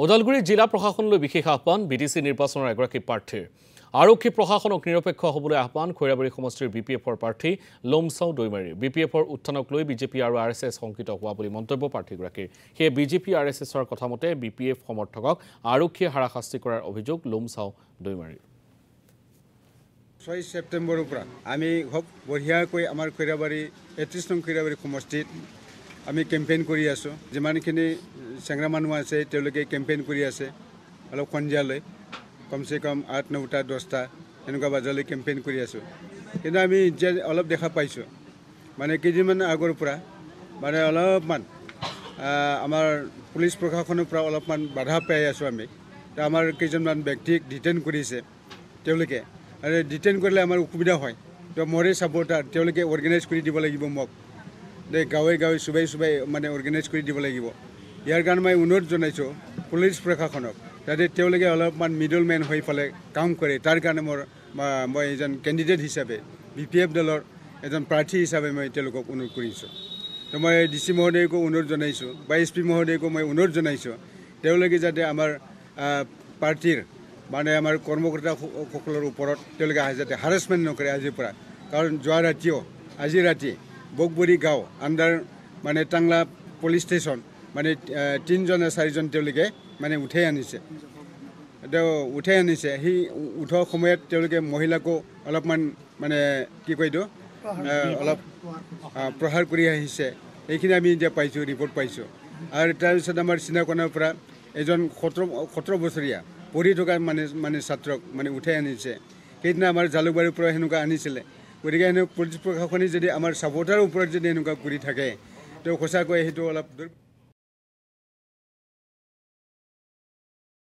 ওদালগুৰি জিলা প্ৰশাসনলৈ বিশেষ আহ্বান বিটিসি নিৰ্বাচনৰ এগৰাকী প্ৰাৰ্থীৰ আৰক্ষী প্ৰশাসনক নিৰপেক্ষ হ'বলৈ আহ্বান খৈৰাবাৰী সমষ্টিৰ বিপিএফৰ প্ৰাৰ্থী লোমচাও দৈমাৰী বিপিএফৰ উত্থানক লৈ বিজেপি আৰু আৰএছএছ সংকিত হোৱা বুলি মন্তব্য প্ৰাৰ্থীগৰাকীৰ সেই বিজেপি আৰএছএছৰ কথামতে বিপিএফ সমৰ্থকক আৰক্ষীয়ে হাৰাশাস্তি কৰাৰ অভিযোগ লোমচাও দৈমাৰী 6 সেপ্টেম্বৰৰ পৰা আমি খুব বঢ়িয়াকৈ আমাৰ খৈৰাবাৰী 33 নং খৈৰাবাৰী সমষ্টিত আমি কেম্পেইন কৰি আছো যিমানখিনি চেংৰা মানুহ আছে তেওঁলোকে কেম্পেইন কৰি আছে অলপ সন্ধিয়ালৈ কমসে কম 8 9টা 10টা এনেকুৱা বাজালৈ কেম্পেইন কৰি আছো কিন্তু আমি যে অলপ দেখা পাইছো মানে কেইদিনমান আগৰ পৰা মানে অলপমান আমাৰ পুলিচ প্ৰশাসনৰ পৰা অলপমান বাধা পাই আছো আমি তা আমাৰ কেইজনমান ব্যক্তিক ডিটেইন কৰিছে তেওঁলোকে আৰু ডিটেইন কৰিলে আমাৰ অসুবিধা হয় তো মৰে সাপোৰ্টাৰ তেওঁলোকে অৰ্গানাইজ কৰি দিব লাগিব মোক দে গাঁৱে গাঁৱে সুবাই মানে অৰ্গানাইজ কৰি দিব লাগিব ইয়াৰ কাৰণে মই অনুৰোধ জনাইছো পুলিচ প্ৰশাসনক যাতে তেওঁলোকে অলপমান মিডলমেন হৈ ফলে কাম কৰে তাৰ কাৰণে মই এজন কেণ্ডিডেট হিচাপে বিপিএফ দলৰ এজন প্ৰাৰ্থী হিচাপে মই তেওঁলোকক অনুৰোধ কৰিছো তো মই ডিসি মহোদয়কো অনুৰোধ জনাইছো বা এসপি মহোদয়কো মই অনুৰোধ জনাইছো তেওঁলোকে যাতে আমাৰ পাৰ্টিৰ মানে আমাৰ কৰ্মকৰ্তাসকলৰ ওপৰত তেওঁলোকে যাতে হাৰাসমেণ্ট নকৰে আজিৰ পৰা কাৰণ যোৱা ৰাতিও আজি ৰাতি বকবৰী গাঁও আণ্ডাৰ মানে টাংলা পুলিচ ষ্টেচন মানে 3জন 4জন তেওঁলোকে মানে উঠাই আনিছে সেই উঠোৱাৰ সময়ত তেওঁলোকে মহিলাকো অলপমান মানে কি কয়তো অলপ প্ৰহাৰ কৰি আহিছে এইখিনি আমি এতিয়া পাইছোঁ ৰিপৰ্ট পাইছোঁ আৰু তাৰপিছত আমাৰ চিনাকণাৰ পৰা এজন 17 বছৰীয়া পঢ়ি থকা মানে ছাত্ৰক মানে উঠাই আনিছে সেইদিনা আমাৰ জালুকবাৰীৰ পৰা সেনেকুৱা আনিছিলে গতিকে পুলিচ প্ৰশাসনে যদি আমাৰ ছাপোৰ্টাৰৰ ওপৰত যদি এনেকুৱা কৰি থাকে তো সঁচাকৈ সেইটো অলপ